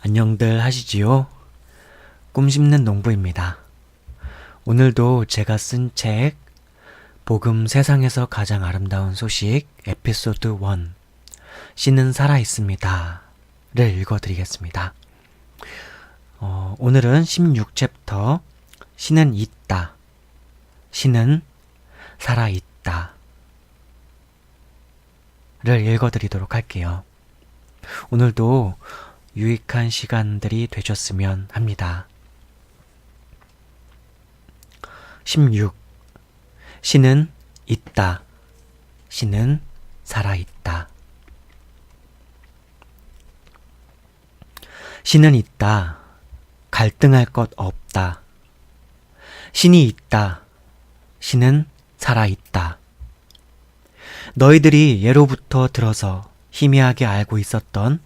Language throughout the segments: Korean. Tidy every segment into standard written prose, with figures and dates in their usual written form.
안녕들 하시지요? 꿈씹는 농부입니다. 오늘도 제가 쓴 책 복음 세상에서 가장 아름다운 소식 에피소드 1 신은 살아있습니다 를 읽어드리겠습니다. 오늘은 16챕터 신은 있다, 신은 살아있다 를 읽어드리도록 할게요. 오늘도 유익한 시간들이 되셨으면 합니다. 16. 신은 있다. 신은 살아있다. 신은 있다. 갈등할 것 없다. 신이 있다. 신은 살아있다. 너희들이 예로부터 들어서 희미하게 알고 있었던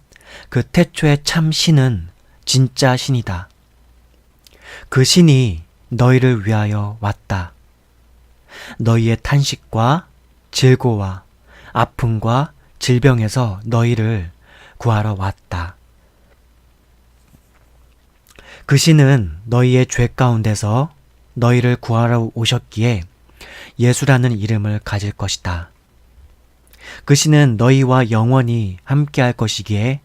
그 태초의 참 신은 진짜 신이다. 그 신이 너희를 위하여 왔다. 너희의 탄식과 질고와 아픔과 질병에서 너희를 구하러 왔다. 그 신은 너희의 죄 가운데서 너희를 구하러 오셨기에 예수라는 이름을 가질 것이다. 그 신은 너희와 영원히 함께할 것이기에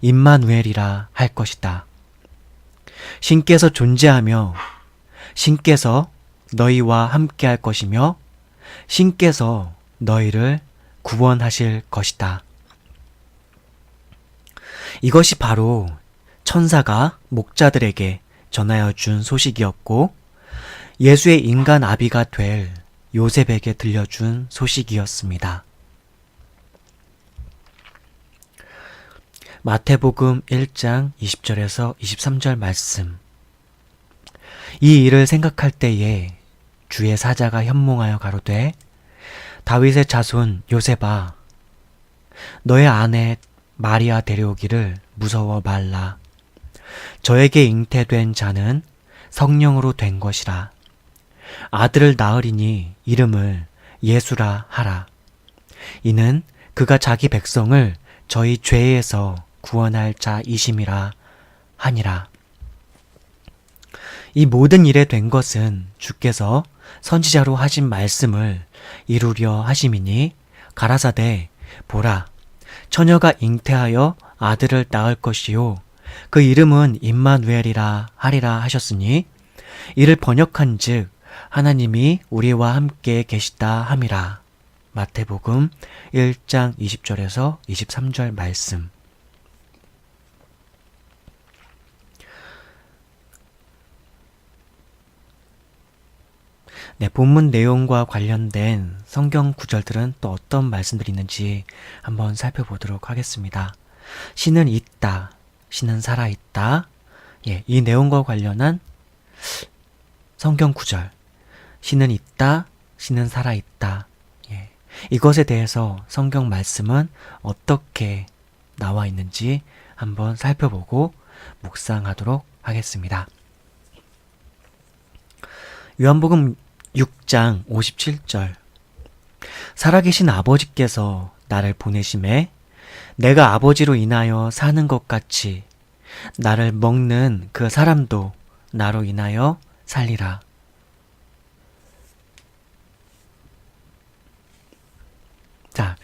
임마누엘이라 할 것이다. 신께서 존재하며 신께서 너희와 함께할 것이며 신께서 너희를 구원하실 것이다. 이것이 바로 천사가 목자들에게 전하여 준 소식이었고 예수의 인간 아비가 될 요셉에게 들려준 소식이었습니다. 마태복음 1장 20절에서 23절 말씀. 이 일을 생각할 때에 주의 사자가 현몽하여 가로되 다윗의 자손 요셉아 너의 아내 마리아 데려오기를 무서워 말라. 저에게 잉태된 자는 성령으로 된 것이라. 아들을 낳으리니 이름을 예수라 하라. 이는 그가 자기 백성을 저희 죄에서 구원할 자이심이라 하니라. 이 모든 일에 된 것은 주께서 선지자로 하신 말씀을 이루려 하심이니 가라사대 보라 처녀가 잉태하여 아들을 낳을 것이요 그 이름은 임마누엘이라 하리라 하셨으니 이를 번역한즉 하나님이 우리와 함께 계시다 함이라. 마태복음 1장 20절에서 23절 말씀. 네, 본문 내용과 관련된 성경 구절들은 또 어떤 말씀들이 있는지 한번 살펴보도록 하겠습니다. 신은 있다. 신은 살아있다. 예, 이 내용과 관련한 성경 구절. 신은 있다. 신은 살아있다. 예, 이것에 대해서 성경 말씀은 어떻게 나와 있는지 한번 살펴보고 묵상하도록 하겠습니다. 요한복음 6장 57절. 살아계신 아버지께서 나를 보내심에 내가 아버지로 인하여 사는 것 같이 나를 먹는 그 사람도 나로 인하여 살리라. 자,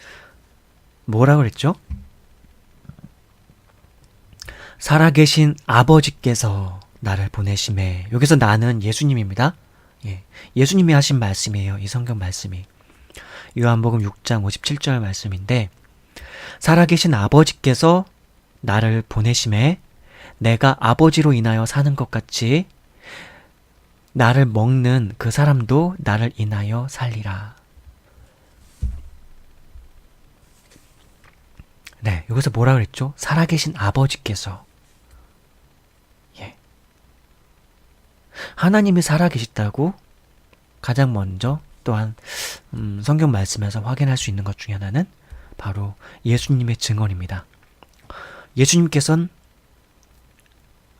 뭐라고 그랬죠? 살아계신 아버지께서 나를 보내심에, 여기서 나는 예수님입니다. 예, 예수님이 하신 말씀이에요. 이 성경 말씀이. 요한복음 6장 57절 말씀인데 살아계신 아버지께서 나를 보내심에 내가 아버지로 인하여 사는 것 같이 나를 먹는 그 사람도 나를 인하여 살리라. 네, 여기서 뭐라 그랬죠? 살아계신 아버지께서. 예. 하나님이 살아계시다고 가장 먼저 또한 성경 말씀에서 확인할 수 있는 것 중에 하나는 바로 예수님의 증언입니다. 예수님께서는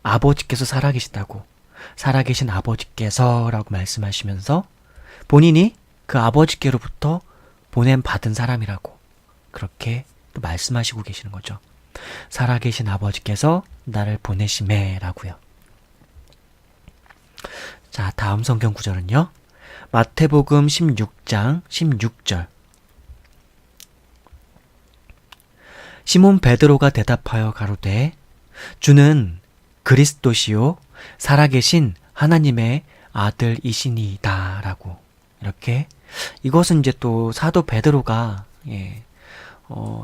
아버지께서 살아계시다고 살아계신 아버지께서라고 말씀하시면서 본인이 그 아버지께로부터 보냄 받은 사람이라고 그렇게 또 말씀하시고 계시는 거죠. 살아계신 아버지께서 나를 보내심에라고요. 자, 다음 성경 구절은요. 마태복음 16장 16절. 시몬 베드로가 대답하여 가로되 주는 그리스도시요 살아계신 하나님의 아들이시니이다 라고, 이렇게 이것은 이제 또 사도 베드로가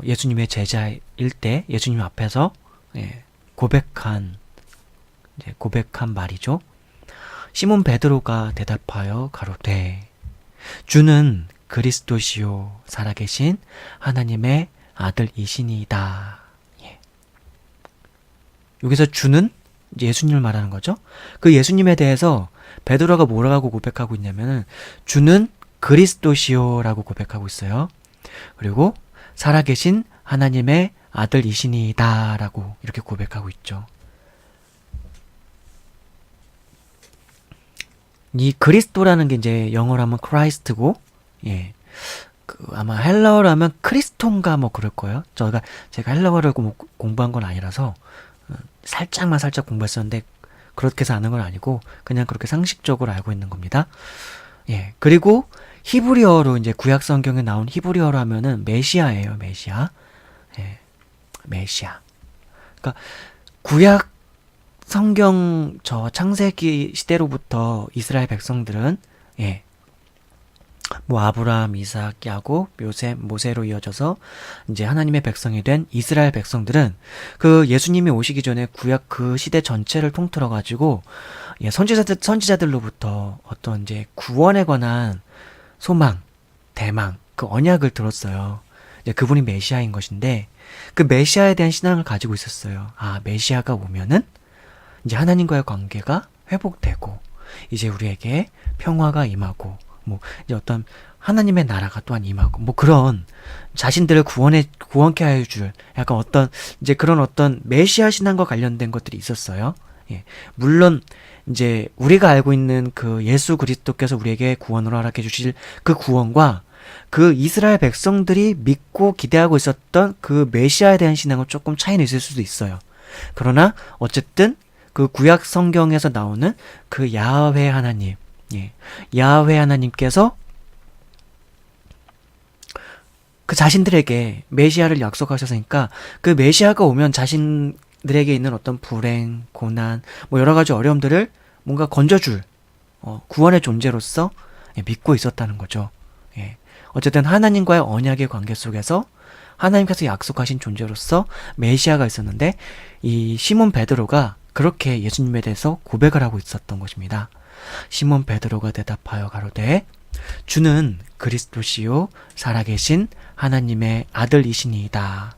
예수님의 제자일 때 예수님 앞에서 고백한 말이죠. 시몬 베드로가 대답하여 가로되 주는 그리스도시요 살아계신 하나님의 아들이시니이다. 여기서 주는 예수님을 말하는 거죠. 그 예수님에 대해서 베드로가 뭐라고 고백하고 있냐면은 주는 그리스도시요라고 고백하고 있어요. 그리고 살아계신 하나님의 아들이시니이다라고 이렇게 고백하고 있죠. 이 그리스도라는 게 이제 영어로 하면 크라이스트고, 아마 헬라어로 하면 크리스톤가 뭐 그럴 거예요. 제가 헬라어를 공부한 건 아니라서 살짝 공부했었는데 그렇게 해서 아는 건 아니고 그냥 그렇게 상식적으로 알고 있는 겁니다. 그리고 히브리어로 이제 구약 성경에 나온 히브리어로 하면은 메시아예요, 메시아. 메시아. 그러니까 구약 성경 저 창세기 시대로부터 이스라엘 백성들은 뭐 아브라함, 이삭, 야곱, 요셉, 모세로 이어져서 이제 하나님의 백성이 된 이스라엘 백성들은 그 예수님이 오시기 전에 구약 그 시대 전체를 통틀어 가지고 선지자들로부터 어떤 이제 구원에 관한 소망, 대망, 그 언약을 들었어요. 이제 그분이 메시아인 것인데 그 메시아에 대한 신앙을 가지고 있었어요. 아, 메시아가 오면은 이제 하나님과의 관계가 회복되고 이제 우리에게 평화가 임하고 뭐 이제 어떤 하나님의 나라가 또한 임하고 뭐 그런 자신들을 구원케 하여 줄 약간 어떤 이제 그런 어떤 메시아 신앙과 관련된 것들이 있었어요. 물론 이제 우리가 알고 있는 그 예수 그리스도께서 우리에게 구원을 허락해 주실 그 구원과 그 이스라엘 백성들이 믿고 기대하고 있었던 그 메시아에 대한 신앙은 조금 차이는 있을 수도 있어요. 그러나 어쨌든 그 구약 성경에서 나오는 그 야훼 하나님, 야훼 하나님께서 그 자신들에게 메시아를 약속하셨으니까 그 메시아가 오면 자신들에게 있는 어떤 불행, 고난, 뭐 여러 가지 어려움들을 뭔가 건져줄 구원의 존재로서 믿고 있었다는 거죠. 어쨌든 하나님과의 언약의 관계 속에서 하나님께서 약속하신 존재로서 메시아가 있었는데 이 시몬 베드로가 그렇게 예수님에 대해서 고백을 하고 있었던 것입니다. 시몬 베드로가 대답하여 가로되 주는 그리스도시요 살아계신 하나님의 아들이시니이다.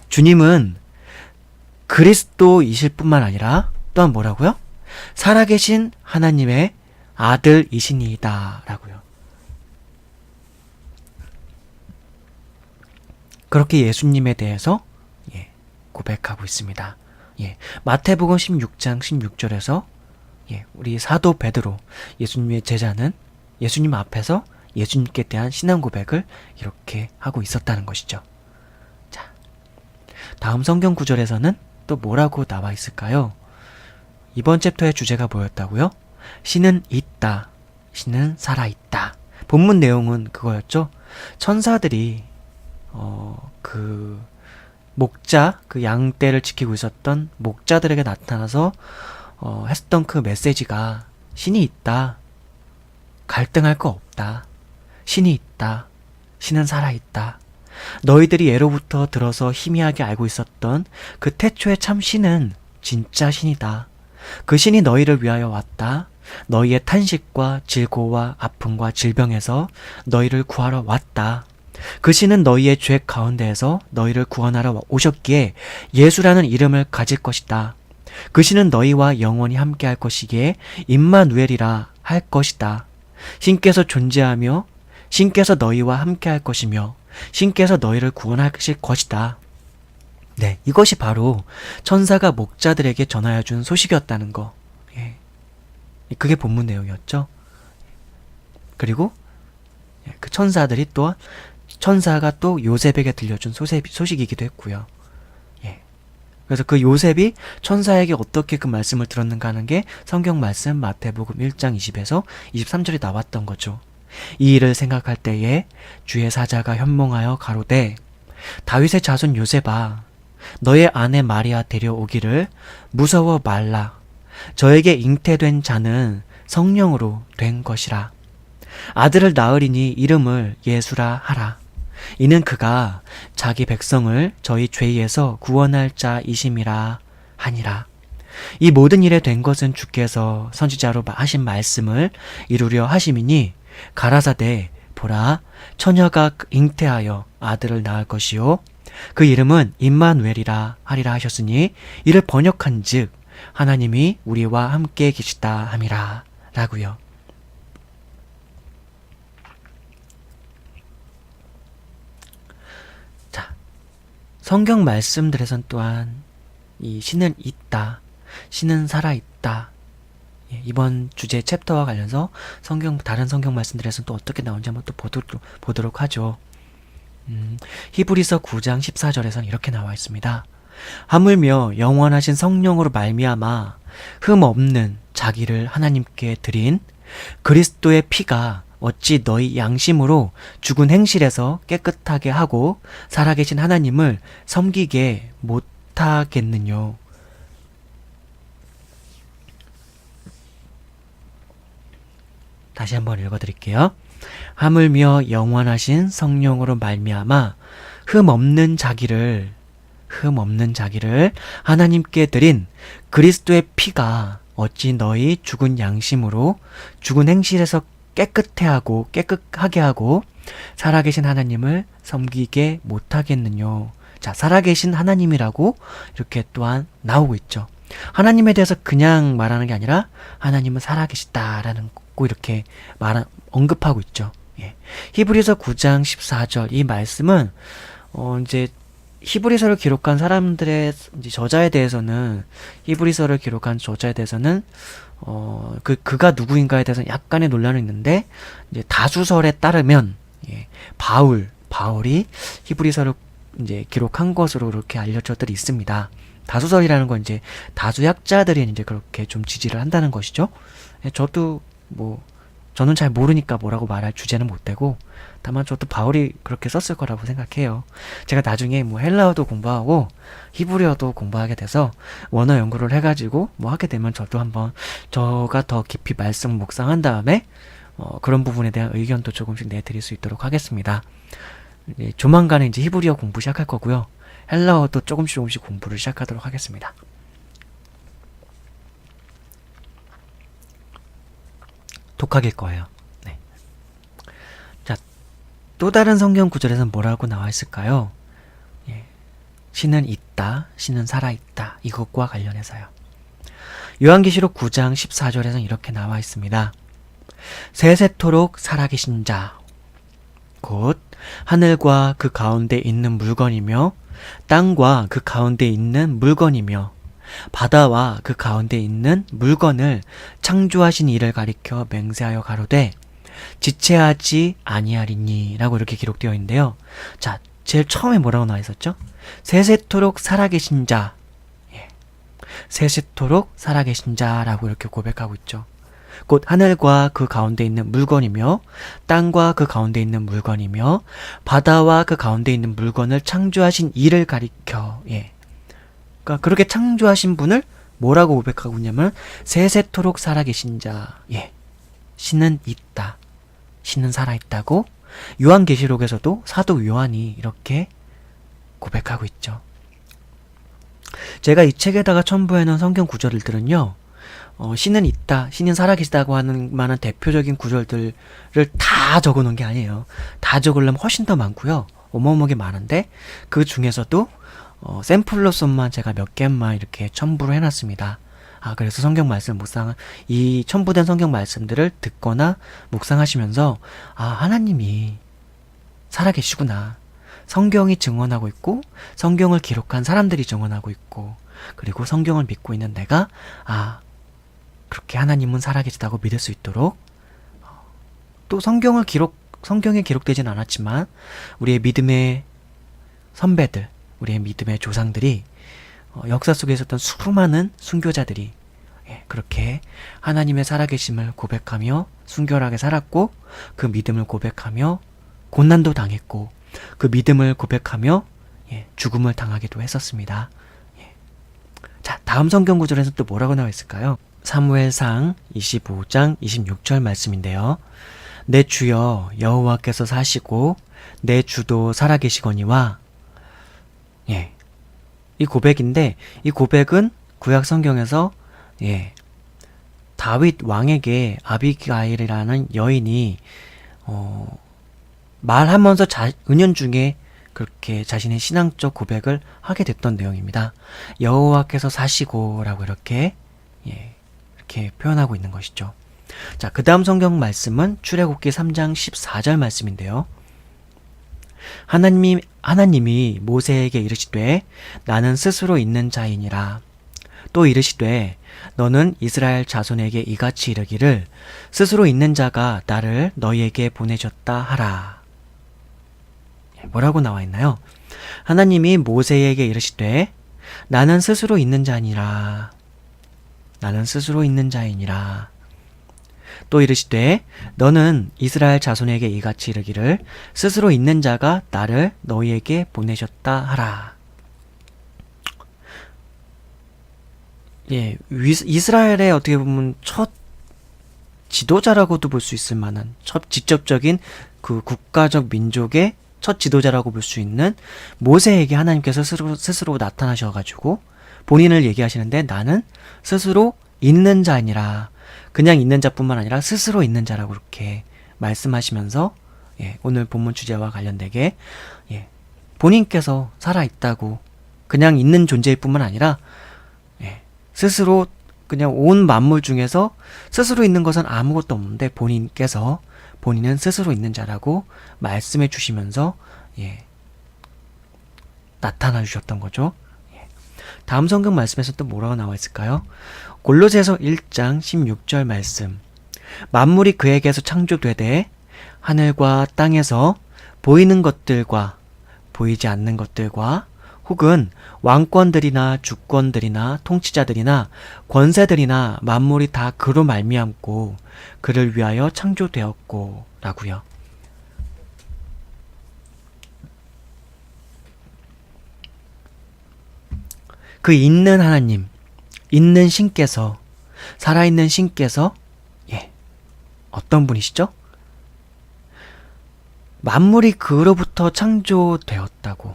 주님은 그리스도이실 뿐만 아니라 또한 뭐라고요? 살아계신 하나님의 아들이시니이다 라고요. 그렇게 예수님에 대해서 고백하고 있습니다. 마태복음 16장 16절에서 우리 사도 베드로, 예수님의 제자는 예수님 앞에서 예수님께 대한 신앙 고백을 이렇게 하고 있었다는 것이죠. 자, 다음 성경 구절에서는 또 뭐라고 나와 있을까요? 이번 챕터의 주제가 뭐였다고요? 신은 있다. 신은 살아있다. 본문 내용은 그거였죠. 천사들이 그 목자, 그 양떼를 지키고 있었던 목자들에게 나타나서 했던 그 메시지가 신이 있다. 갈등할 거 없다. 신이 있다. 신은 살아있다. 너희들이 예로부터 들어서 희미하게 알고 있었던 그 태초의 참 신은 진짜 신이다. 그 신이 너희를 위하여 왔다. 너희의 탄식과 질고와 아픔과 질병에서 너희를 구하러 왔다. 그 신은 너희의 죄 가운데에서 너희를 구원하러 오셨기에 예수라는 이름을 가질 것이다. 그 신은 너희와 영원히 함께 할 것이기에 임마누엘이라 할 것이다. 신께서 존재하며 신께서 너희와 함께 할 것이며 신께서 너희를 구원하실 것이다. 네, 이것이 바로 천사가 목자들에게 전하여 준 소식이었다는 거. 그게 본문 내용이었죠. 그리고 그 천사들이 또 천사가 또 요셉에게 들려준 소식이기도 했고요. 예. 그래서 그 요셉이 천사에게 어떻게 그 말씀을 들었는가 하는 게 성경 말씀 마태복음 1장 20에서 23절에 나왔던 거죠. 이 일을 생각할 때에 주의 사자가 현몽하여 가로되 다윗의 자손 요셉아 너의 아내 마리아 데려오기를 무서워 말라. 저에게 잉태된 자는 성령으로 된 것이라. 아들을 낳으리니 이름을 예수라 하라. 이는 그가 자기 백성을 저희 죄에서 구원할 자이심이라 하니라. 이 모든 일에 된 것은 주께서 선지자로 하신 말씀을 이루려 하심이니 가라사대 보라 처녀가 잉태하여 아들을 낳을 것이요 그 이름은 임마누엘이라 하리라 하셨으니 이를 번역한즉 하나님이 우리와 함께 계시다 함이라 라고요. 자, 성경 말씀들에선 또한 이 신은 있다, 신은 살아있다. 이번 주제 챕터와 관련해서 다른 성경 말씀들에서는 또 어떻게 나오는지 한번 또 보도록 하죠. 히브리서 9장 14절에서는 이렇게 나와 있습니다. 하물며 영원하신 성령으로 말미암아 흠 없는 자기를 하나님께 드린 그리스도의 피가 어찌 너희 양심으로 죽은 행실에서 깨끗하게 하고 살아계신 하나님을 섬기게 못하겠느뇨. 다시 한번 읽어드릴게요. 하물며 영원하신 성령으로 말미암아 흠 없는 자기를 하나님께 드린 그리스도의 피가 어찌 너희 죽은 양심으로 죽은 행실에서 깨끗하게 하고 살아계신 하나님을 섬기게 못하겠느뇨. 자, 살아계신 하나님이라고 이렇게 또한 나오고 있죠. 하나님에 대해서 그냥 말하는 게 아니라 하나님은 살아계시다라는 거 이렇게 언급하고 있죠. 예. 히브리서 9장 14절 이 말씀은 이제 히브리서를 기록한 사람들의 이제 저자에 대해서는 그가 누구인가에 대해서는 약간의 논란이 있는데 이제 다수설에 따르면 예, 바울이 히브리서를 이제 기록한 것으로 그렇게 알려져들이 있습니다. 다수설이라는 건 이제 다수학자들이 이제 그렇게 좀 지지를 한다는 것이죠. 예, 저는 잘 모르니까 뭐라고 말할 주제는 못 되고, 다만 저도 바울이 그렇게 썼을 거라고 생각해요. 제가 나중에 헬라어도 공부하고 히브리어도 공부하게 돼서 원어 연구를 해가지고 하게 되면 저도 한번 저가 더 깊이 말씀 묵상한 다음에 그런 부분에 대한 의견도 조금씩 내드릴 수 있도록 하겠습니다. 조만간에 이제 히브리어 공부 시작할 거고요. 헬라어도 조금씩 공부를 시작하도록 하겠습니다. 독학일 거예요. 네. 자, 또 다른 성경 구절에서는 뭐라고 나와 있을까요? 예. 신은 있다, 신은 살아있다. 이것과 관련해서요. 요한계시록 9장 14절에서는 이렇게 나와 있습니다. 세세토록 살아계신 자, 곧 하늘과 그 가운데 있는 물건이며 땅과 그 가운데 있는 물건이며 바다와 그 가운데 있는 물건을 창조하신 이를 가리켜 맹세하여 가로되 지체하지 아니하리니 라고 이렇게 기록되어 있는데요. 자, 제일 처음에 뭐라고 나와 있었죠? 세세토록 살아계신 자, 세세토록 살아계신 자라고 이렇게 고백하고 있죠. 곧 하늘과 그 가운데 있는 물건이며 땅과 그 가운데 있는 물건이며 바다와 그 가운데 있는 물건을 창조하신 이를 가리켜 그러니까 그렇게 창조하신 분을 뭐라고 고백하고 있냐면 세세토록 살아계신 자, 신은 있다, 신은 살아있다고 요한계시록에서도 사도 요한이 이렇게 고백하고 있죠. 제가 이 책에다가 첨부해놓은 성경 구절들은요, 신은 있다, 신은 살아계시다고 하는 만한 대표적인 구절들을 다 적어놓은 게 아니에요. 다 적으려면 훨씬 더 많고요. 어마어마하게 많은데 그 중에서도 샘플로서만 제가 몇 개만 이렇게 첨부를 해놨습니다. 그래서 성경 말씀 이 첨부된 성경 말씀들을 듣거나 묵상하시면서 하나님이 살아계시구나. 성경이 증언하고 있고 성경을 기록한 사람들이 증언하고 있고 그리고 성경을 믿고 있는 내가 그렇게 하나님은 살아계시다고 믿을 수 있도록 또 성경을 성경에 기록되진 않았지만 우리의 믿음의 선배들, 우리의 믿음의 조상들이 역사 속에 있었던 수많은 순교자들이 그렇게 하나님의 살아계심을 고백하며 순결하게 살았고 그 믿음을 고백하며 고난도 당했고 그 믿음을 고백하며 죽음을 당하기도 했었습니다. 자, 다음 성경 구절에서 또 뭐라고 나와 있을까요? 사무엘상 25장 26절 말씀인데요. 내 주여 여호와께서 사시고 내 주도 살아계시거니와 이 고백인데 이 고백은 구약 성경에서 다윗 왕에게 아비가일이라는 여인이 말하면서 은연중에 그렇게 자신의 신앙적 고백을 하게 됐던 내용입니다. 여호와께서 사시고 라고 이렇게 표현하고 있는 것이죠. 자, 그 다음 성경 말씀은 출애굽기 3장 14절 말씀인데요. 하나님이 모세에게 이르시되 나는 스스로 있는 자이니라. 또 이르시되 너는 이스라엘 자손에게 이같이 이르기를 스스로 있는 자가 나를 너희에게 보내셨다 하라. 뭐라고 나와 있나요? 하나님이 모세에게 이르시되 나는 스스로 있는 자니라. 나는 스스로 있는 자이니라. 또 이르시되 너는 이스라엘 자손에게 이같이 이르기를 스스로 있는 자가 나를 너희에게 보내셨다 하라. 이스라엘의 어떻게 보면 첫 지도자라고도 볼 수 있을 만한 첫 직접적인 그 국가적 민족의 첫 지도자라고 볼 수 있는 모세에게 하나님께서 스스로 나타나셔가지고 본인을 얘기하시는데 나는 스스로 있는 자니라. 그냥 있는 자뿐만 아니라 스스로 있는 자라고 그렇게 말씀하시면서 오늘 본문 주제와 관련되게 본인께서 살아있다고 그냥 있는 존재일 뿐만 아니라 스스로 그냥 온 만물 중에서 스스로 있는 것은 아무것도 없는데 본인은 스스로 있는 자라고 말씀해 주시면서 나타나 주셨던 거죠. 다음 성경 말씀에서 또 뭐라고 나와 있을까요? 골로새서 1장 16절 말씀. 만물이 그에게서 창조되되 하늘과 땅에서 보이는 것들과 보이지 않는 것들과 혹은 왕권들이나 주권들이나 통치자들이나 권세들이나 만물이 다 그로 말미암고 그를 위하여 창조되었고 라고요. 그 있는 하나님, 있는 신께서, 살아있는 신께서 어떤 분이시죠? 만물이 그로부터 창조되었다고.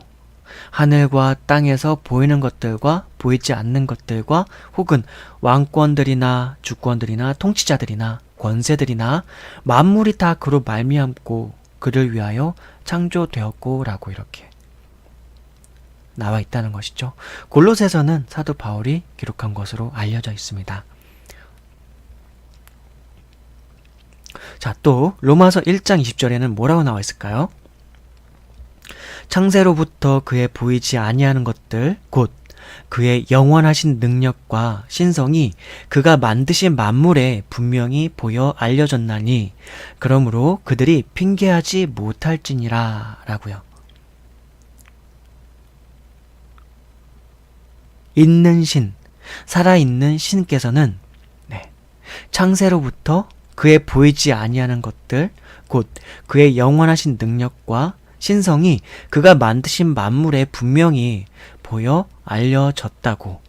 하늘과 땅에서 보이는 것들과 보이지 않는 것들과 혹은 왕권들이나 주권들이나 통치자들이나 권세들이나 만물이 다 그로 말미암고 그를 위하여 창조되었고 라고 이렇게 나와 있다는 것이죠. 골로새서는 사도 바울이 기록한 것으로 알려져 있습니다. 자, 또 로마서 1장 20절에는 뭐라고 나와 있을까요? 창세로부터 그의 보이지 아니하는 것들 곧 그의 영원하신 능력과 신성이 그가 만드신 만물에 분명히 보여 알려졌나니 그러므로 그들이 핑계하지 못할지니라 라고요. 있는 신, 살아있는 신께서는 창세로부터 그의 보이지 아니하는 것들 곧 그의 영원하신 능력과 신성이 그가 만드신 만물에 분명히 보여 알려졌다고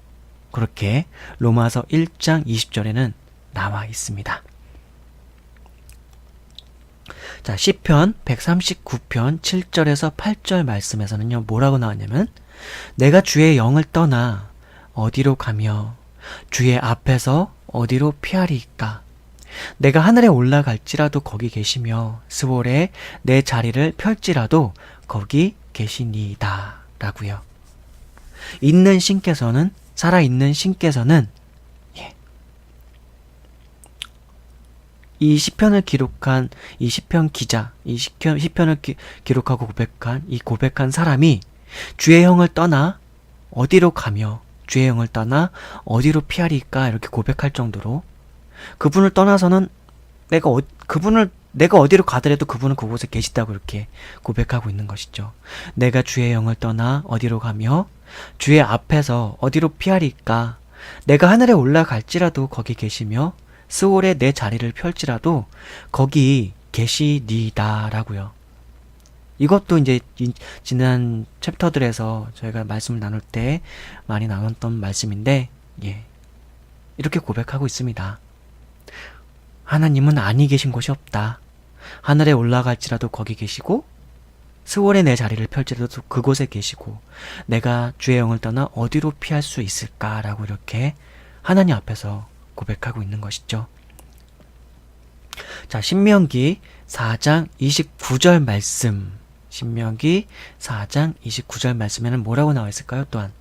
그렇게 로마서 1장 20절에는 나와 있습니다. 자, 시편 139편 7절에서 8절 말씀에서는요, 뭐라고 나왔냐면 내가 주의 영을 떠나 어디로 가며 주의 앞에서 어디로 피하리이까? 내가 하늘에 올라갈지라도 거기 계시며 스월에 내 자리를 펼지라도 거기 계시니이다 라고요. 있는 신께서는, 살아있는 신께서는 이 시편을 기록한 이 시편 기자, 이 시편을 기록하고 고백한 사람이 주의 영을 떠나 어디로 가며 주의 영을 떠나 어디로 피하리까 이렇게 고백할 정도로 그분을 떠나서는 그분을 내가 어디로 가더라도 그분은 그곳에 계시다고 이렇게 고백하고 있는 것이죠. 내가 주의 영을 떠나 어디로 가며 주의 앞에서 어디로 피하리까? 내가 하늘에 올라갈지라도 거기 계시며 스올에 내 자리를 펼지라도 거기 계시니다라고요. 이것도 이제 지난 챕터들에서 저희가 말씀을 나눌 때 많이 나눴던 말씀인데, 이렇게 고백하고 있습니다. 하나님은 아니 계신 곳이 없다. 하늘에 올라갈지라도 거기 계시고 스월에 내 자리를 펼지라도 그곳에 계시고 내가 주의 영을 떠나 어디로 피할 수 있을까라고 이렇게 하나님 앞에서 고백하고 있는 것이죠. 자, 신명기 4장 29절 말씀. 신명기 4장 29절 말씀에는 뭐라고 나와 있을까요? 또한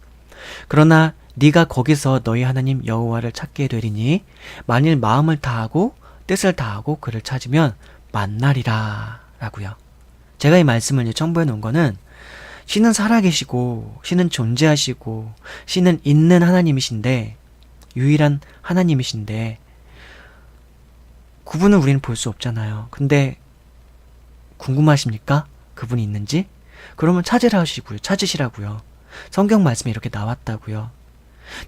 그러나 네가 거기서 너희 하나님 여호와를 찾게 되리니 만일 마음을 다하고 뜻을 다하고 그를 찾으면 만나리라 라고요. 제가 이 말씀을 이제 첨부해 놓은 거는 신은 살아계시고 신은 존재하시고 신은 있는 하나님이신데 유일한 하나님이신데 그분을 우리는 볼 수 없잖아요. 근데 궁금하십니까? 그분이 있는지? 그러면 찾으시라고요. 성경 말씀에 이렇게 나왔다고요.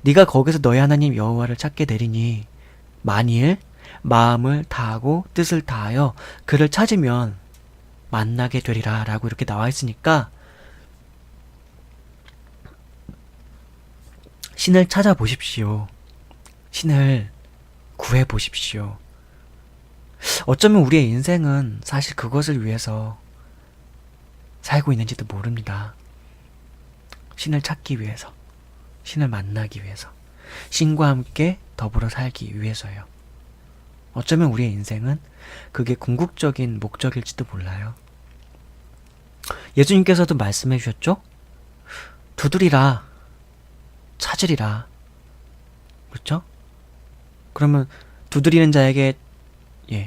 네가 거기서 너희 하나님 여호와를 찾게 되리니 만일 마음을 다하고 뜻을 다하여 그를 찾으면 만나게 되리라 라고 이렇게 나와 있으니까 신을 찾아보십시오. 신을 구해보십시오. 어쩌면 우리의 인생은 사실 그것을 위해서 살고 있는지도 모릅니다. 신을 찾기 위해서, 신을 만나기 위해서, 신과 함께 더불어 살기 위해서요. 어쩌면 우리의 인생은 그게 궁극적인 목적일지도 몰라요. 예수님께서도 말씀해 주셨죠? 두드리라, 찾으리라. 그렇죠? 그러면 두드리는 자에게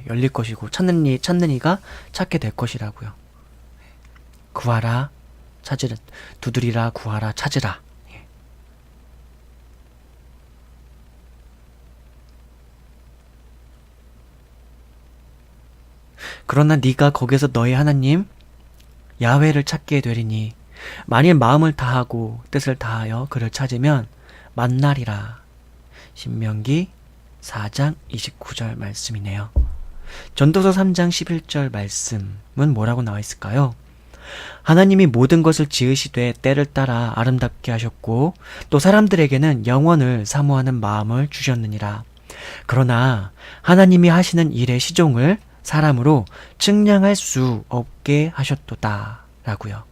열릴 것이고 찾는 이가 찾게 될 것이라고요. 구하라, 찾으라, 두드리라, 구하라, 찾으라. 그러나 네가 거기서 너희 하나님 야훼를 찾게 되리니 만일 마음을 다하고 뜻을 다하여 그를 찾으면 만나리라. 신명기 4장 29절 말씀이네요. 전도서 3장 11절 말씀은 뭐라고 나와 있을까요? 하나님이 모든 것을 지으시되 때를 따라 아름답게 하셨고 또 사람들에게는 영원을 사모하는 마음을 주셨느니라. 그러나 하나님이 하시는 일의 시종을 사람으로 측량할 수 없게 하셨도다 라고요.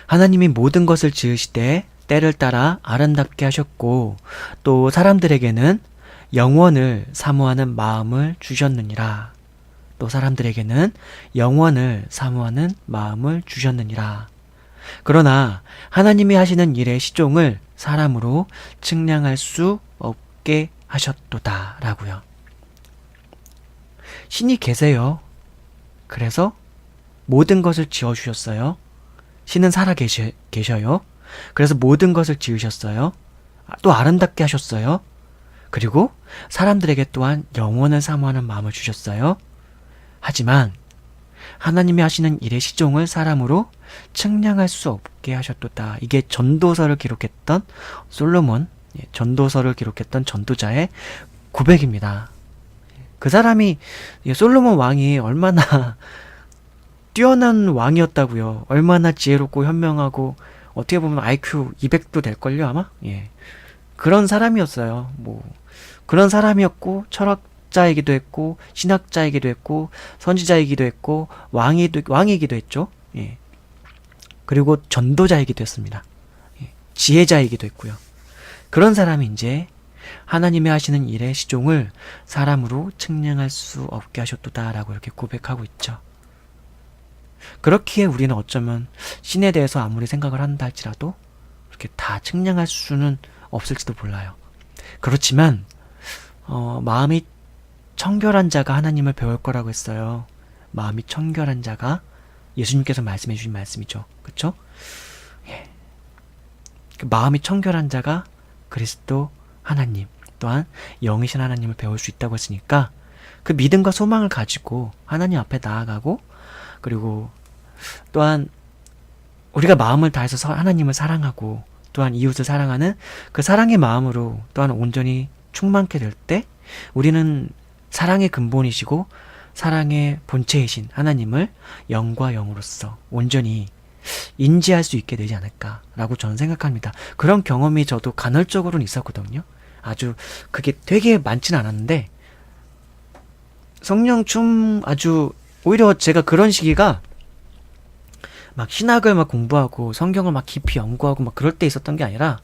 하나님이 모든 것을 지으시되 때를 따라 아름답게 하셨고 또 사람들에게는 영원을 사모하는 마음을 주셨느니라. 또 사람들에게는 영원을 사모하는 마음을 주셨느니라. 그러나 하나님이 하시는 일의 시종을 사람으로 측량할 수 없게 하셨도다 라고요. 신이 계세요. 그래서 모든 것을 지어주셨어요. 신은 살아 계셔요. 그래서 모든 것을 지으셨어요. 또 아름답게 하셨어요. 그리고 사람들에게 또한 영원을 사모하는 마음을 주셨어요. 하지만 하나님이 하시는 일의 시종을 사람으로 측량할 수 없게 하셨도다. 이게 전도서를 기록했던 솔로몬, 전도서를 기록했던 전도자의 고백입니다. 그 사람이 솔로몬 왕이 얼마나 뛰어난 왕이었다고요. 얼마나 지혜롭고 현명하고 어떻게 보면 IQ 200도 될걸요 아마? 그런 사람이었어요. 그런 사람이었고 철학자이기도 했고 신학자이기도 했고 선지자이기도 했고 왕이기도 했죠. 그리고 전도자이기도 했습니다. 지혜자이기도 했고요. 그런 사람이 이제 하나님이 하시는 일의 시종을 사람으로 측량할 수 없게 하셨도다 라고 이렇게 고백하고 있죠. 그렇기에 우리는 어쩌면 신에 대해서 아무리 생각을 한다 할지라도 이렇게 다 측량할 수는 없을지도 몰라요. 그렇지만 마음이 청결한 자가 하나님을 배울 거라고 했어요. 마음이 청결한 자가 예수님께서 말씀해 주신 말씀이죠. 그렇죠? 그 마음이 청결한 자가 그리스도 하나님 또한 영이신 하나님을 배울 수 있다고 했으니까 그 믿음과 소망을 가지고 하나님 앞에 나아가고, 그리고 또한 우리가 마음을 다해서 하나님을 사랑하고 또한 이웃을 사랑하는 그 사랑의 마음으로 또한 온전히 충만케 될 때 우리는 사랑의 근본이시고 사랑의 본체이신 하나님을 영과 영으로서 온전히 인지할 수 있게 되지 않을까라고 저는 생각합니다. 그런 경험이 저도 간헐적으로는 있었거든요. 아주 그게 되게 많지는 않았는데 성령 아주 오히려 제가 그런 시기가 막 신학을 막 공부하고 성경을 막 깊이 연구하고 막 그럴 때 있었던 게 아니라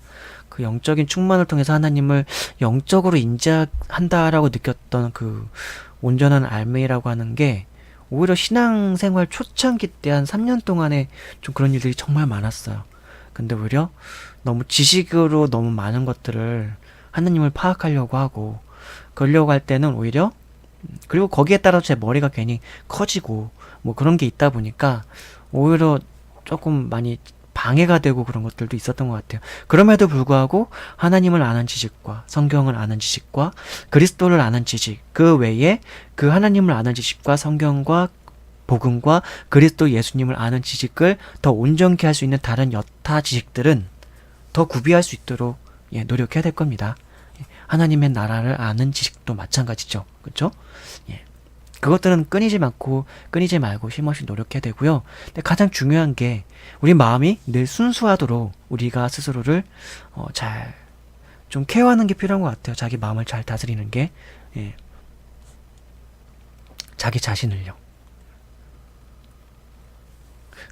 그 영적인 충만을 통해서 하나님을 영적으로 인지한다라고 느꼈던 그 온전한 알매라고 하는 게 오히려 신앙생활 초창기 때 한 3년 동안에 좀 그런 일들이 정말 많았어요. 근데 오히려 너무 지식으로 너무 많은 것들을 하나님을 파악하려고 하고 그러려고 할 때는 오히려, 그리고 거기에 따라서 제 머리가 괜히 커지고 뭐 그런 게 있다 보니까 오히려 조금 많이 방해가 되고 그런 것들도 있었던 것 같아요. 그럼에도 불구하고 하나님을 아는 지식과 성경을 아는 지식과 그리스도를 아는 지식, 그 외에 그 하나님을 아는 지식과 성경과 복음과 그리스도 예수님을 아는 지식을 더 온전케 할 수 있는 다른 여타 지식들은 더 구비할 수 있도록 노력해야 될 겁니다. 하나님의 나라를 아는 지식도 마찬가지죠. 그렇죠? 그것들은 끊이지 말고 쉼없이 노력해야 되고요. 근데 가장 중요한 게 우리 마음이 늘 순수하도록 우리가 스스로를 잘 좀 케어하는 게 필요한 것 같아요. 자기 마음을 잘 다스리는 게, 자기 자신을요.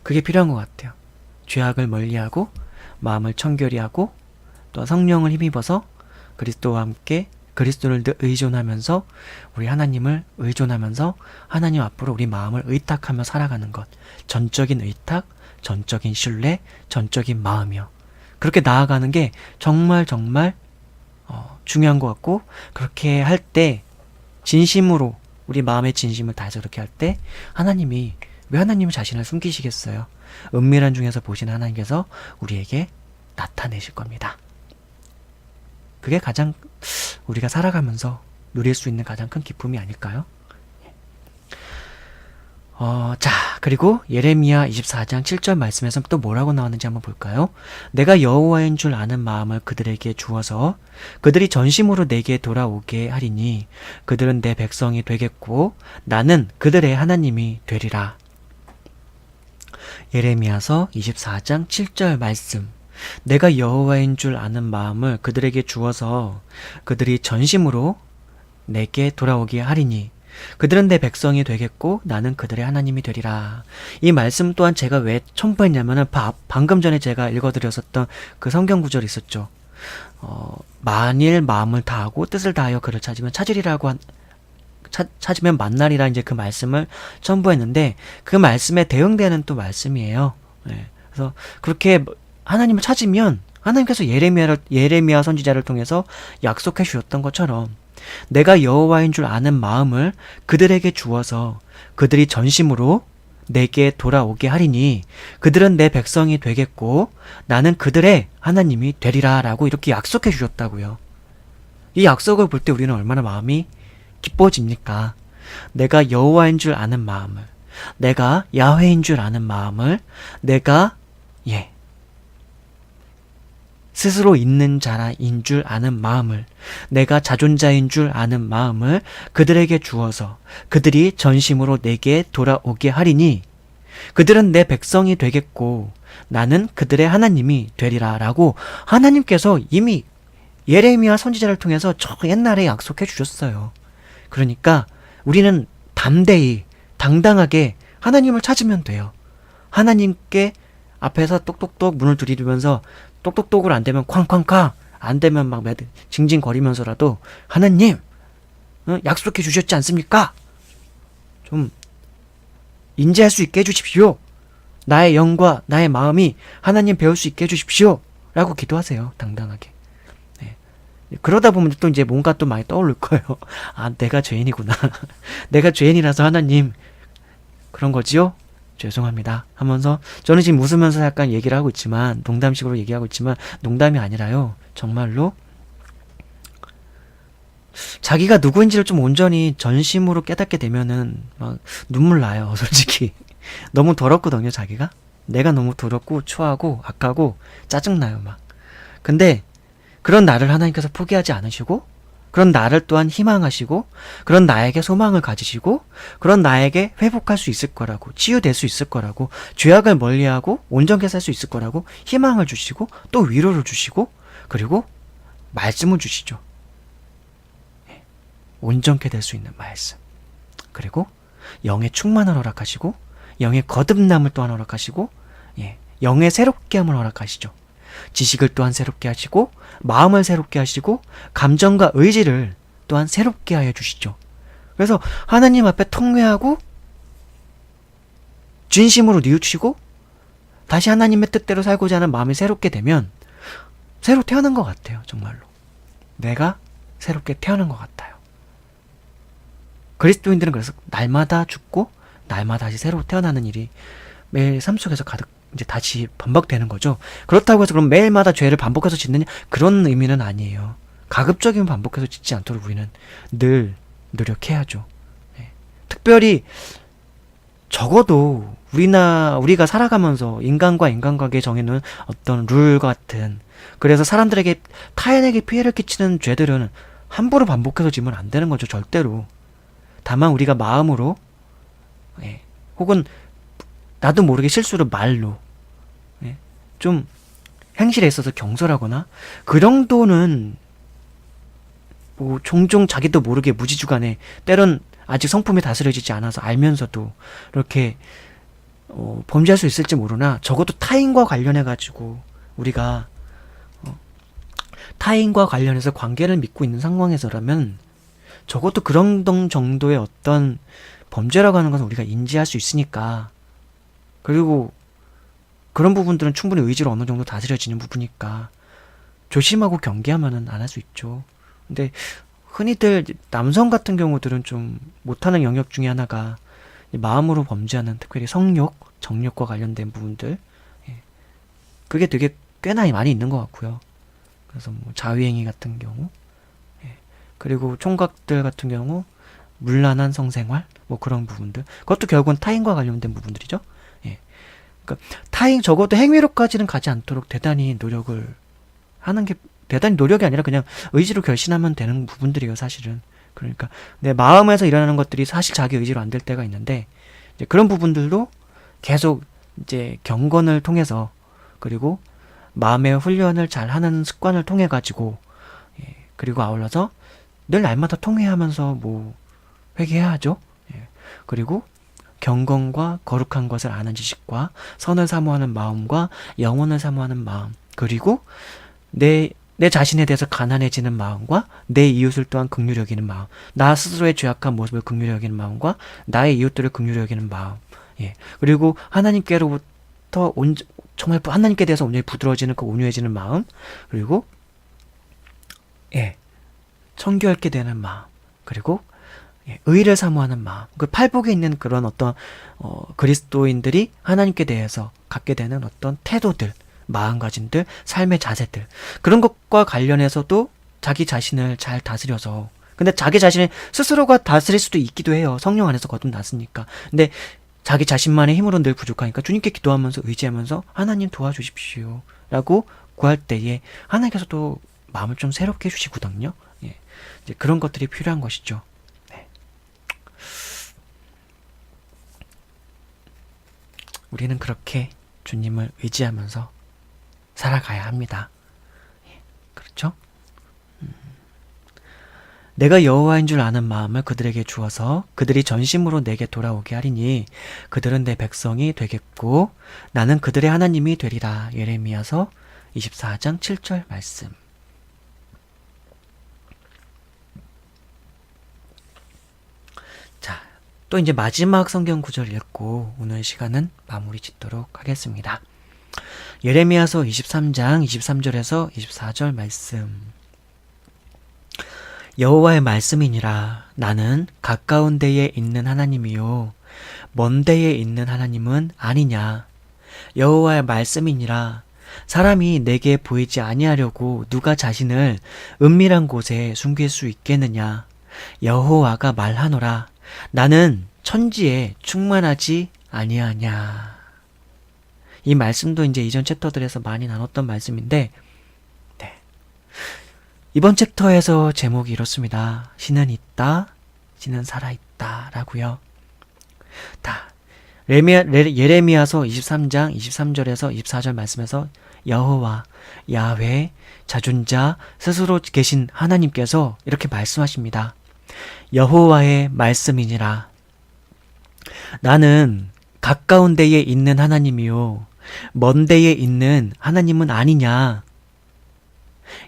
그게 필요한 것 같아요. 죄악을 멀리하고 마음을 청결히 하고 또 성령을 힘입어서 그리스도와 함께 그리스도를 늘 의존하면서 우리 하나님을 의존하면서 하나님 앞으로 우리 마음을 의탁하며 살아가는 것. 전적인 의탁, 전적인 신뢰, 전적인 마음이요. 그렇게 나아가는 게 정말 중요한 것 같고, 그렇게 할 때 진심으로 우리 마음의 진심을 다해서 그렇게 할 때 하나님이, 왜 하나님은 자신을 숨기시겠어요? 은밀한 중에서 보시는 하나님께서 우리에게 나타내실 겁니다. 그게 가장 우리가 살아가면서 누릴 수 있는 가장 큰 기쁨이 아닐까요? 자, 그리고 예레미야 24장 7절 말씀에서 또 뭐라고 나왔는지 한번 볼까요? 내가 여호와인 줄 아는 마음을 그들에게 주어서 그들이 전심으로 내게 돌아오게 하리니 그들은 내 백성이 되겠고 나는 그들의 하나님이 되리라. 예레미야서 24장 7절 말씀. 내가 여호와인 줄 아는 마음을 그들에게 주어서 그들이 전심으로 내게 돌아오게 하리니 그들은 내 백성이 되겠고 나는 그들의 하나님이 되리라. 이 말씀 또한 제가 왜 첨부했냐면은 방금 전에 제가 읽어드렸었던 그 성경 구절이 있었죠. 만일 마음을 다하고 뜻을 다하여 그를 찾으면 찾으면 만나리라. 이제 그 말씀을 첨부했는데 그 말씀에 대응되는 또 말씀이에요. 그래서 그렇게 하나님을 찾으면 하나님께서 예레미야 선지자를 통해서 약속해 주셨던 것처럼 내가 여호와인 줄 아는 마음을 그들에게 주어서 그들이 전심으로 내게 돌아오게 하리니 그들은 내 백성이 되겠고 나는 그들의 하나님이 되리라 라고 이렇게 약속해 주셨다고요. 이 약속을 볼 때 우리는 얼마나 마음이 기뻐집니까? 내가 여호와인 줄 아는 마음을, 내가 야훼인 줄 아는 마음을, 내가 스스로 있는 자라인 줄 아는 마음을, 내가 자존자인 줄 아는 마음을 그들에게 주어서 그들이 전심으로 내게 돌아오게 하리니 그들은 내 백성이 되겠고 나는 그들의 하나님이 되리라 라고 하나님께서 이미 예레미야 선지자를 통해서 저 옛날에 약속해 주셨어요. 그러니까 우리는 담대히 당당하게 하나님을 찾으면 돼요. 하나님께 앞에서 똑똑똑 문을 두드리면서 똑똑똑으로 안 되면 쾅쾅쾅, 안 되면 막 징징거리면서라도 하나님 약속해 주셨지 않습니까? 좀 인지할 수 있게 해주십시오. 나의 영과 나의 마음이 하나님 배울 수 있게 해주십시오 라고 기도하세요. 당당하게. 그러다 보면 또 이제 뭔가 또 많이 떠오를 거예요. 아, 내가 죄인이구나. 내가 죄인이라서 하나님 그런 거지요? 죄송합니다 하면서, 저는 지금 웃으면서 약간 얘기를 하고 있지만, 농담식으로 얘기하고 있지만 농담이 아니라요, 정말로 자기가 누구인지를 좀 온전히 전심으로 깨닫게 되면은 막 눈물 나요, 솔직히. 너무 더럽거든요, 자기가. 내가 너무 더럽고 추하고 악하고 짜증나요, 막. 근데 그런 나를 하나님께서 포기하지 않으시고, 그런 나를 또한 희망하시고, 그런 나에게 소망을 가지시고, 그런 나에게 회복할 수 있을 거라고, 치유될 수 있을 거라고, 죄악을 멀리하고 온전케 살 수 있을 거라고 희망을 주시고, 또 위로를 주시고, 그리고 말씀을 주시죠. 온전케 될 수 있는 말씀. 그리고 영의 충만을 허락하시고, 영의 거듭남을 또한 허락하시고, 영의 새롭게 함을 허락하시죠. 지식을 또한 새롭게 하시고, 마음을 새롭게 하시고, 감정과 의지를 또한 새롭게 하여 주시죠. 그래서 하나님 앞에 통회하고 진심으로 뉘우치고 다시 하나님의 뜻대로 살고자 하는 마음이 새롭게 되면 새로 태어난 것 같아요. 정말로 내가 새롭게 태어난 것 같아요. 그리스도인들은 그래서 날마다 죽고 날마다 다시 새로 태어나는 일이 매일 삶 속에서 가득 이제 다시 반복되는 거죠. 그렇다고 해서 그럼 매일마다 죄를 반복해서 짓느냐, 그런 의미는 아니에요. 가급적이면 반복해서 짓지 않도록 우리는 늘 노력해야죠. 특별히 적어도 우리가 살아가면서 인간과 인간관계에 정해놓은 어떤 룰 같은, 그래서 사람들에게, 타인에게 피해를 끼치는 죄들은 함부로 반복해서 지면 안 되는 거죠. 절대로. 다만 우리가 마음으로, 혹은 나도 모르게 실수로 말로 좀 행실에 있어서 경솔하거나, 그 정도는 뭐 종종 자기도 모르게 무지주간에, 때론 아직 성품이 다스려지지 않아서 알면서도 이렇게 범죄할 수 있을지 모르나, 적어도 타인과 관련해 가지고 우리가 타인과 관련해서 관계를 맺고 있는 상황에서라면 적어도 그런 정도의 어떤 범죄라고 하는 것은 우리가 인지할 수 있으니까, 그리고 그런 부분들은 충분히 의지로 어느 정도 다스려지는 부분이니까 조심하고 경계하면은 안 할 수 있죠. 근데 흔히들 남성 같은 경우들은 좀 못하는 영역 중에 하나가 마음으로 범죄하는, 특별히 성욕, 정욕과 관련된 부분들, 그게 되게 꽤나 많이 있는 것 같고요. 그래서 뭐 자위행위 같은 경우, 그리고 총각들 같은 경우 문란한 성생활, 뭐 그런 부분들, 그것도 결국은 타인과 관련된 부분들이죠. 그러니까 타인, 적어도 행위로까지는 가지 않도록 대단히 노력을 하는 게, 대단히 노력이 아니라 그냥 의지로 결심하면 되는 부분들이에요, 사실은. 그러니까 내 마음에서 일어나는 것들이 사실 자기 의지로 안 될 때가 있는데, 이제 그런 부분들도 계속 이제 경건을 통해서, 그리고 마음의 훈련을 잘 하는 습관을 통해 가지고, 그리고 아울러서 늘 날마다 통회하면서 뭐 회개해야죠. 그리고 경건과 거룩한 것을 아는 지식과 선을 사모하는 마음과 영혼을 사모하는 마음, 그리고 내 자신에 대해서 가난해지는 마음과 내 이웃을 또한 긍휼히 여기는 마음, 나 스스로의 죄악한 모습을 긍휼히 여기는 마음과 나의 이웃들을 긍휼히 여기는 마음, 그리고 하나님께로부터 정말 하나님께 대해서 온전히 부드러워지는 그 온유해지는 마음, 그리고 청결케 되는 마음, 그리고 의를 사모하는 마음, 그 팔복에 있는 그런 어떤 그리스도인들이 하나님께 대해서 갖게 되는 어떤 태도들, 마음가짐들, 삶의 자세들, 그런 것과 관련해서도 자기 자신을 잘 다스려서, 근데 자기 자신을 스스로가 다스릴 수도 있기도 해요. 성령 안에서 거듭났으니까. 근데 자기 자신만의 힘으로 늘 부족하니까 주님께 기도하면서 의지하면서 하나님 도와주십시오 라고 구할 때에 하나님께서도 마음을 좀 새롭게 해주시거든요. 이제 그런 것들이 필요한 것이죠. 우리는 그렇게 주님을 의지하면서 살아가야 합니다. 그렇죠? 내가 여호와인 줄 아는 마음을 그들에게 주어서 그들이 전심으로 내게 돌아오게 하리니 그들은 내 백성이 되겠고 나는 그들의 하나님이 되리라. 예레미야서 24장 7절 말씀. 자, 또 이제 마지막 성경 구절 읽고 오늘 시간은 마무리 짓도록 하겠습니다. 예레미야서 23장 23절에서 24절 말씀. 여호와의 말씀이니라. 나는 가까운 데에 있는 하나님이요 먼 데에 있는 하나님은 아니냐. 여호와의 말씀이니라. 사람이 내게 보이지 아니하려고 누가 자신을 은밀한 곳에 숨길 수 있겠느냐. 여호와가 말하노라. 나는 천지에 충만하지 아니하냐. 이 말씀도 이제 이전 챕터들에서 많이 나눴던 말씀인데, 네. 이번 챕터에서 제목이 이렇습니다. 신은 있다, 신은 살아있다 라고요. 다 예레미야서 23장 23절에서 24절 말씀에서 여호와, 야훼, 자존자, 스스로 계신 하나님께서 이렇게 말씀하십니다. 여호와의 말씀이니라. 나는 가까운 데에 있는 하나님이요 먼 데에 있는 하나님은 아니냐.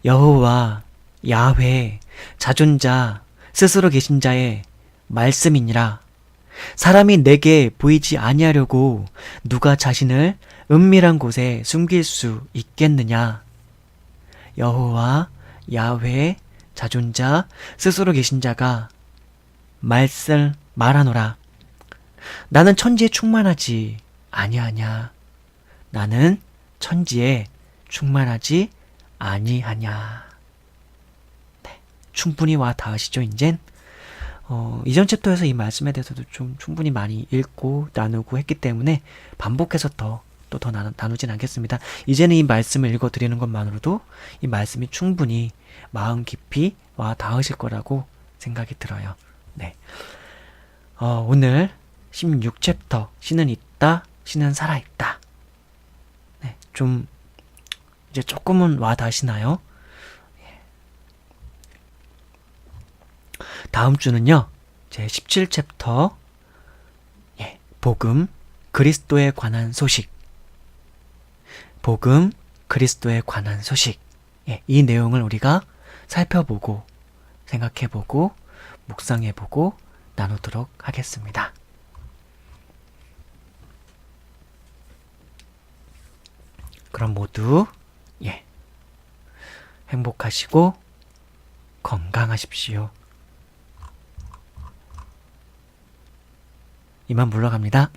여호와, 야훼, 자존자, 스스로 계신 자의 말씀이니라. 사람이 내게 보이지 아니하려고 누가 자신을 은밀한 곳에 숨길 수 있겠느냐. 여호와, 야훼, 자존자, 스스로 계신 자가 말하노라. 나는 천지에 충만하지 아니하냐. 나는 천지에 충만하지 아니하냐. 네, 충분히 와 닿으시죠, 이젠? 이전 챕터에서 이 말씀에 대해서도 좀 충분히 많이 읽고 나누고 했기 때문에 반복해서 더 나누진 않겠습니다. 이제는 이 말씀을 읽어드리는 것만으로도 이 말씀이 충분히 마음 깊이 와 닿으실 거라고 생각이 들어요. 네. 오늘 16챕터 신은 있다, 신은 살아있다. 네, 좀 이제 조금은 와 닿으시나요? 다음 주는요, 제 17챕터, 복음, 그리스도에 관한 소식. 복음, 그리스도에 관한 소식. 이 내용을 우리가 살펴보고, 생각해보고, 묵상해보고, 나누도록 하겠습니다. 그럼 모두, 행복하시고, 건강하십시오. 이만 물러갑니다.